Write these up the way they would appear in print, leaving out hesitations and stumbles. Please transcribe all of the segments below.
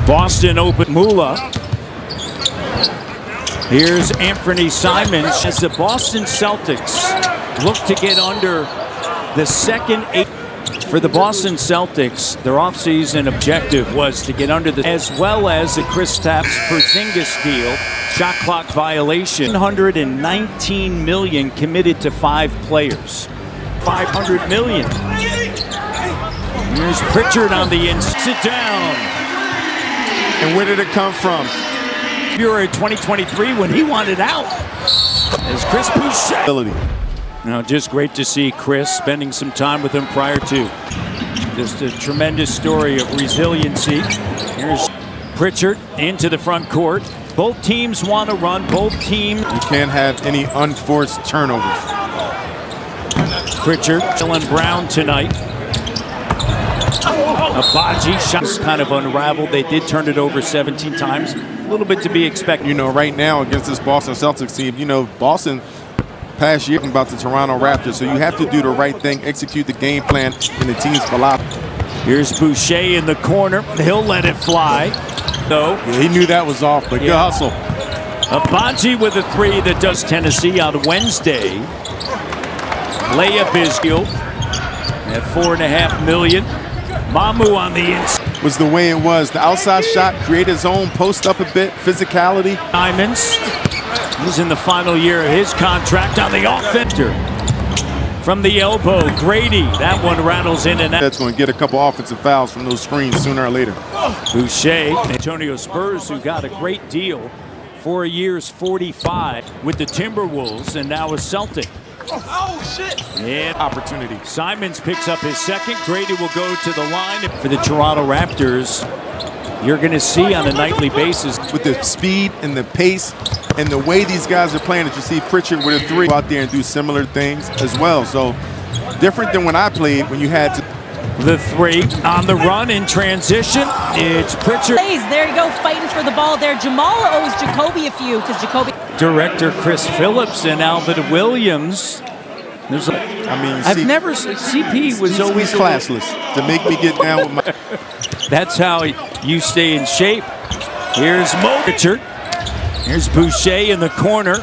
Boston open Mula. Here's Anthony Simons as the Boston Celtics look to get under the second 8. For the Boston Celtics, their offseason objective was to get under the, as well as the Kristaps Porzingis deal, shot clock violation. $119 million committed to 5 players. $500 million. Here's Pritchard on the inside. Sit down. And where did it come from? February 2023 when he wanted out. As Chris Boucher. Now, just great to see Chris spending some time with him prior to. Just a tremendous story of resiliency. Here's Pritchard into the front court. Both teams want to run. Both teams. You can't have any unforced turnovers. Pritchard, Jalen Brown tonight. Abaji shots kind of unraveled. They did turn it over 17 times. A little bit to be expected. You know, right now against this Boston Celtics team, you know, Boston past year about the Toronto Raptors, so you have to do the right thing, execute the game plan in the team's philosophy. Here's Boucher in the corner. He'll let it fly. No. Yeah, he knew that was off, but good hustle. Abaji with a 3 that does Tennessee on Wednesday. Layup is good at $4.5 million. Mamu on the inside. Was the way it was. The outside shot, create his own, post up a bit, physicality. Diamonds. He's in the final year of his contract on the offender. From the elbow, Grady. That one rattles in and out. That's going to get a couple offensive fouls from those screens sooner or later. Boucher, Antonio Spurs, who got a great deal, 4 years, 45 with the Timberwolves, and now a Celtic. Oh, shit. And opportunity. Simons picks up his second. Grady will go to the line. For the Toronto Raptors, you're going to see on a nightly basis. With the speed and the pace and the way these guys are playing, that you see Pritchard with a 3 go out there and do similar things as well. So different than when I played, when you had to. The 3 on the run in transition. It's Pritchard. There you go, fighting for the ball there. Jamal owes Jacoby a few because Jacoby. Director Chris Phillips and Alvin Williams. There's I've never CP was always classless to make me get down with my. That's how you stay in shape. Here's Mo Pritchard. Here's Boucher in the corner.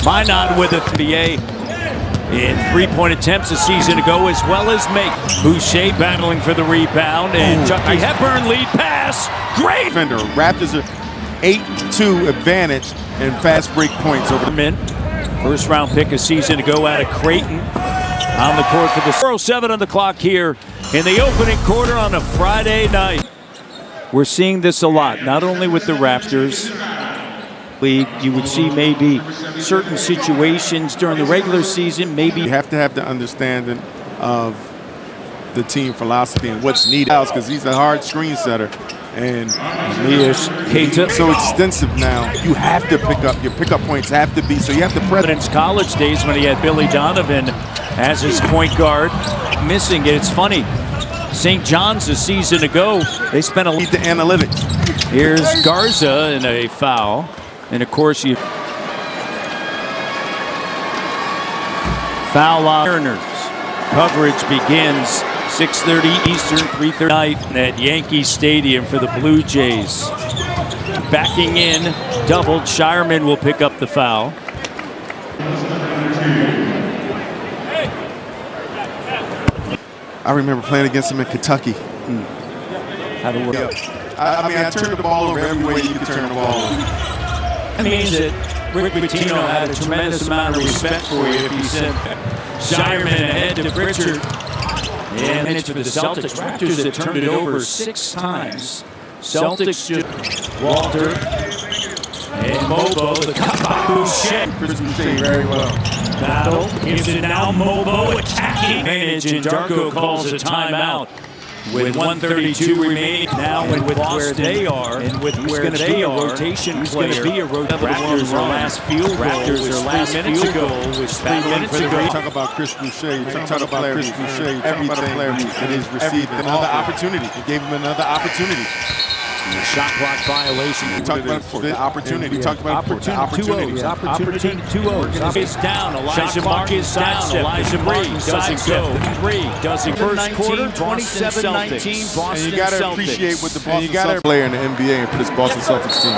Minot with a NBA in 3-point attempts a season ago, as well as make. Boucher battling for the rebound, and Chucky Hepburn lead pass. Great defender. Raptors are 8-2 advantage in fast break points over the men. First round pick a season ago out of Creighton. On the court for the 4:07 on the clock here in the opening quarter on a Friday night. We're seeing this a lot, not only with the Raptors. You would see maybe certain situations during the regular season, maybe. You have to have the understanding of the team philosophy and what's needed, because he's a hard screen setter. And he is so extensive now. You have to pick up, your pickup points have to be, so you have to press. In his college days when he had Billy Donovan as his point guard, missing it. It's funny. St. John's a season ago, they spent a lot. The analytics. Here's Garza in a foul. And of course, you foul on Turners. Coverage begins 6:30 Eastern, 3:30 night at Yankee Stadium for the Blue Jays. Backing in, doubled. Shireman will pick up the foul. I remember playing against him in Kentucky. How to work? I mean, I turned the ball over every way you could turn the ball over. That means that Rick Pitino had a tremendous amount of respect for you if he sent Shireman ahead to Pritchard. And minutes for the Celtics. Raptors have turned it over 6 times. Celtics just Walter and Mobo, the cut Boucher. Chris Boucher very well. Battle gives it now. Mobo attacking advantage, and Darko calls a timeout. With 1:32 remaining now, and with where they are, and with where they are, rotation player. Going to be a Raptors are last field goal. Raptors are last minutes ago. Was 3 minutes ago. You talk about Chris Boucher. You talk about Chris Boucher. You talk about a player that is receiving another opportunity. He gave him another opportunity. Shot clock violation. We talked about the opportunity. We talked about Opportunity 2-0s. Face down. Elijah Marcus down. Elijah Marcus doesn't go. Doesn't. First quarter, 27-19. Boston. And you got to appreciate what the Boston Celtics player in the NBA and for this Boston Celtics team.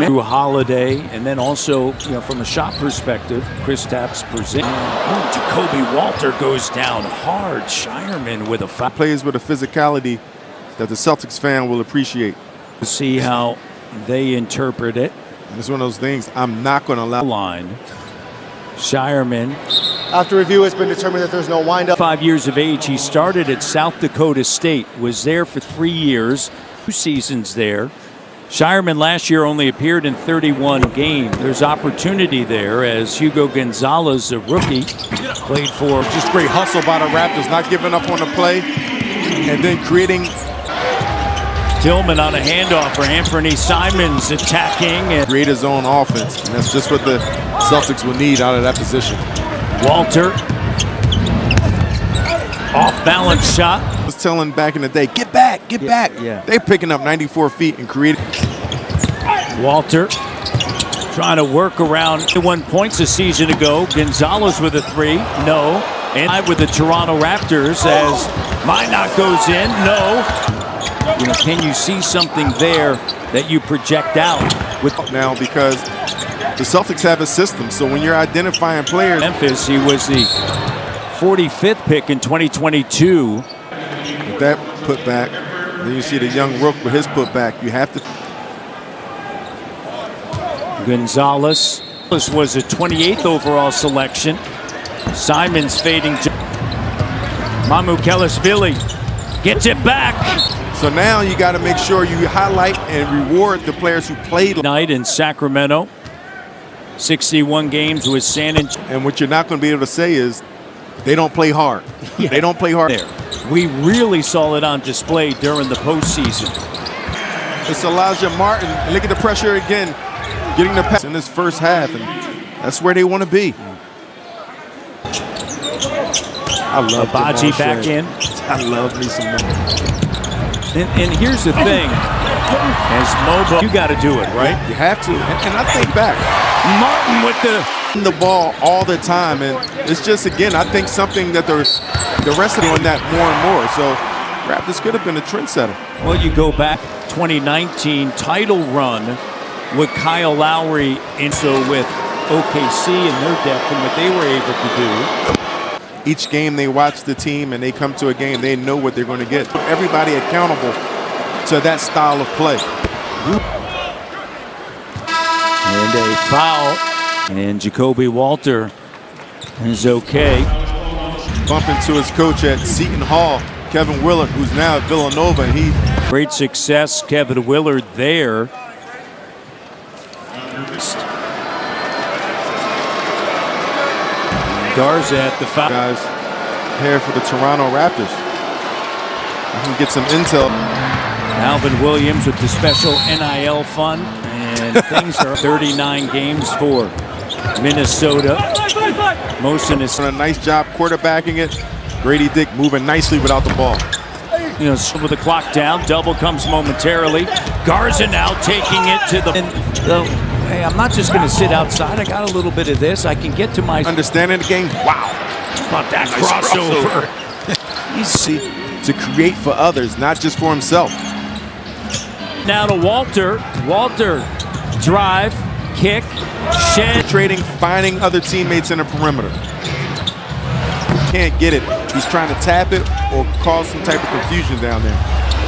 Drew Holiday, and then also, from a shot perspective, Kristaps Porzingis. Jacoby Walter goes down hard. Shireman with a foul. Plays with a physicality that the Celtics fan will appreciate. See how they interpret it. And it's one of those things I'm not going to allow. Line. Shireman. After review, it's been determined that there's no windup. 5 years of age, he started at South Dakota State, was there for 3 years, 2 seasons there. Shireman last year only appeared in 31 games. There's opportunity there as Hugo Gonzalez, a rookie, played for. Just great hustle by the Raptors, not giving up on the play, and then creating. Tillman on a handoff for Anthony Simons attacking. And create his own offense, and that's just what the Celtics will need out of that position. Walter. Off-balance shot. I was telling back in the day, get back, get back. Yeah. They're picking up 94 feet and creating. Walter trying to work around 1 points a season ago. Gonzalez with a 3, no. And with the Toronto Raptors as Minot goes in, no. Can you see something there that you project out? With now because the Celtics have a system, so when you're identifying players. Memphis, he was the 45th pick in 2022. With that putback, then you see the young Rook with his putback. You have to. Gonzalez was a 28th overall selection. Simons fading. Mamu Kelishvili gets it back. So now you got to make sure you highlight and reward the players who played. Night in Sacramento. 61 games with San Antonio. And what you're not going to be able to say is they don't play hard. Yeah. They don't play hard. There. We really saw it on display during the postseason. It's Elijah Martin. And look at the pressure again. Getting the pass in this first half. And that's where they want to be. I love Abaji back in. I love me some more. And here's the thing. As Mobo, you got to do it, right? You have to. And I think back. Martin with the ball all the time, and it's just, again, I think something that the rest of them on that more and more. So Raptors could have been a trendsetter. Well, you go back 2019 title run with Kyle Lowry, and so with OKC and their depth and what they were able to do. Each game they watch the team and they come to a game, they know what they're going to get. Everybody accountable to that style of play. And a foul, and Jacoby Walter is okay. Bump into his coach at Seton Hall, Kevin Willard, who's now at Villanova. And great success, Kevin Willard there. Garza at the foul. Guys, here for the Toronto Raptors. You can get some intel. Alvin Williams with the special NIL fund. And things are 39 games for Minnesota. Most in his. A nice job quarterbacking it. Grady Dick moving nicely without the ball. With the clock down, double comes momentarily. Garza now taking it to the. Hey, I'm not just going to sit outside. I got a little bit of this. I can get to my understanding the game. Wow, about that nice crossover. You see, to create for others, not just for himself. Now to Walter. Walter, drive, kick, shed. Trading, finding other teammates in the perimeter. Can't get it. He's trying to tap it or cause some type of confusion down there.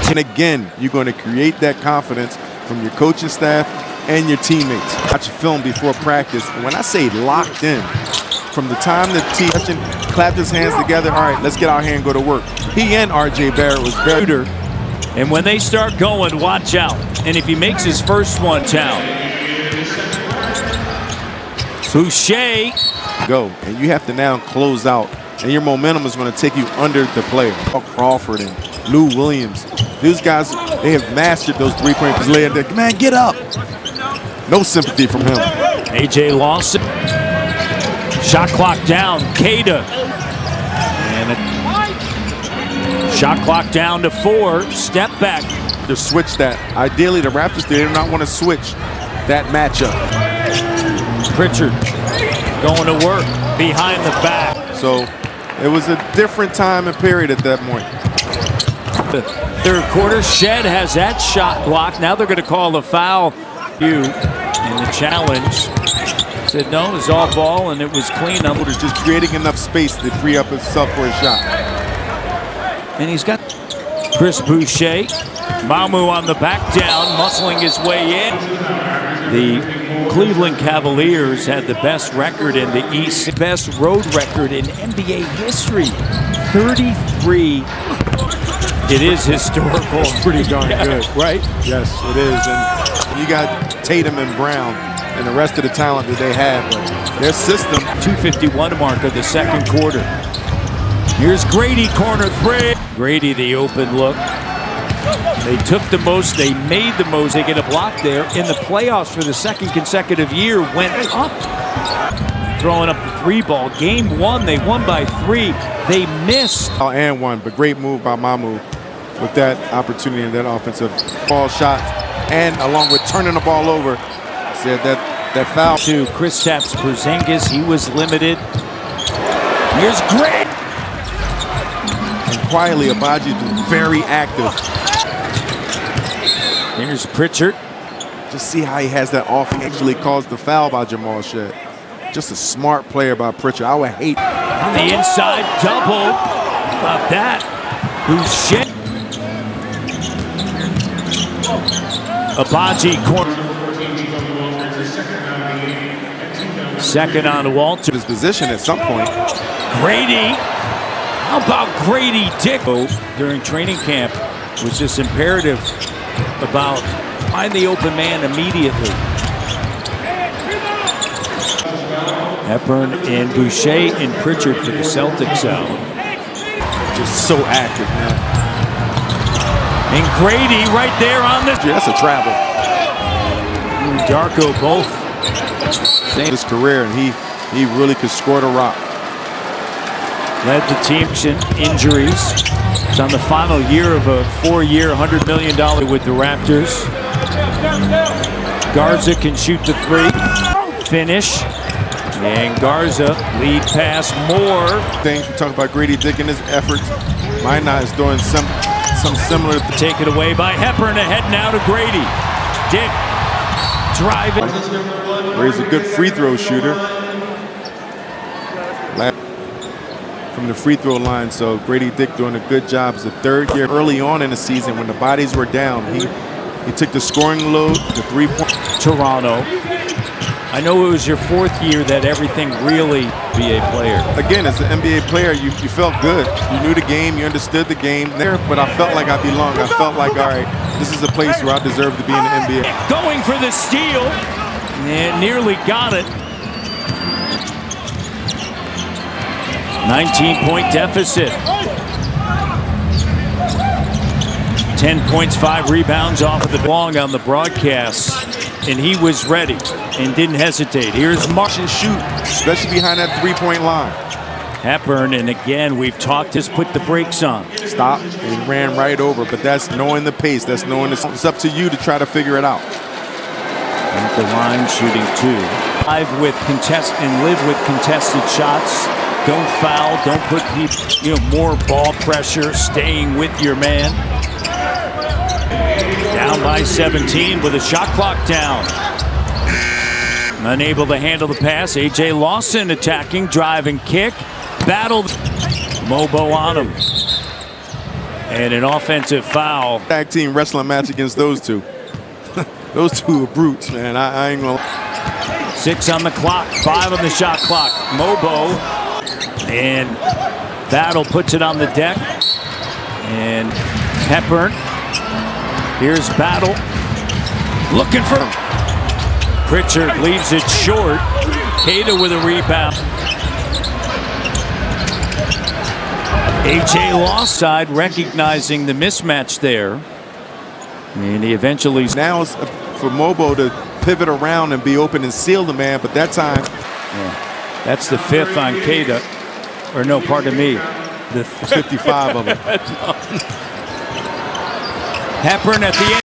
And again, you're going to create that confidence from your coaching staff and your teammates. Watch film before practice. And when I say locked in, from the time the team clapped his hands together, all right, let's get out here and go to work. He and R.J. Barrett was better. And when they start going, watch out. And if he makes his first one, down. Boucher. Go. And you have to now close out. And your momentum is going to take you under the player. Crawford and Lou Williams. These guys, they have mastered those three-point plays. Man, get up. No sympathy from him. A.J. Lawson. Shot clock down. Cada. And a shot clock down to 4. Step back. to switch that. Ideally, the Raptors, they do not want to switch that matchup. Pritchard going to work behind the back. So it was a different time and period at that point. The third quarter, Shed has that shot blocked. Now they're going to call a foul. In the challenge. Said no, it was all ball and it was clean. Just creating enough space to free up himself for a shot. And he's got Chris Boucher. Mamu on the back down, muscling his way in. The Cleveland Cavaliers had the best record in the East, best road record in NBA history. 33. It is historical. It's pretty darn good. Right? Yes, it is. And you got Tatum and Brown and the rest of the talent that they have, but their system. 2:51 mark of the second quarter. Here's Grady, corner three. Grady, the open look. They took the most, they made the most. They get a block there. In the playoffs for the second consecutive year, went up. Throwing up the three ball. Game one, they won by 3. They missed. And one, but great move by Mamu with that opportunity and that offensive ball shot. And along with turning the ball over, said that foul. To Kristaps Porzingis, he was limited. Here's Greg. And quietly, Abaji very active. Here's Pritchard. Just see how he has that off. He actually caused the foul by Jamal Shed. Just a smart player by Pritchard. I would hate. On the inside double. About that. Who's Shed? Abaji corner. Second on Walter. His position at some point. Grady. How about Grady Dick? During training camp was just imperative about find the open man immediately. Hepburn and Boucher and Pritchard for the Celtics out. Just so active, man. And Grady right there on the... That's a travel. Darko both. His career, and he really could score the rock. Led the team in injuries. It's on the final year of a 4-year, $100 million with the Raptors. Garza can shoot the 3. Finish. And Garza lead pass more. Things we talk about Grady Dick and his efforts. Minot is doing some similar. Taken away by Hepburn. Ahead now to Grady. Dick driving. He's a good free throw shooter from the free throw line. So Grady Dick doing a good job as a third year. Early on in the season when the bodies were down, he took the scoring load, the 3-point. Toronto. I know it was your 4th year that everything really be a player. Again, as an NBA player, you felt good. You knew the game, you understood the game there, but I felt like I belonged. I felt like, all right, this is a place where I deserve to be in the NBA. Going for the steal, and nearly got it. 19-point deficit. 10 points, 5 rebounds off of the long on the broadcast. And he was ready and didn't hesitate. Here's Marsh and shoot. Especially behind that 3-point line. Hepburn, and again, we've talked, just put the brakes on. Stop and ran right over, but that's knowing the pace. That's knowing it's up to you to try to figure it out. At the line, shooting 2. Live with live with contested shots. Don't foul, don't put people, more ball pressure, staying with your man. Down by 17 with a shot clock down. Unable to handle the pass. A.J. Lawson attacking, driving kick. Battled. Mobo on him. And an offensive foul. Tag team wrestling match against those two. Those two are brutes, man. I ain't gonna. 6 on the clock, 5 on the shot clock. Mobo and Battle puts it on the deck. And Hepburn. Here's Battle. Looking for Pritchard, leaves it short. Queta with a rebound. A.J. lost side, recognizing the mismatch there. And he eventually... Now it's for Mobo to pivot around and be open and seal the man, but that time... Yeah, that's the 5th on Queta. Or no, pardon me. The 55 of them. Hepburn at the end.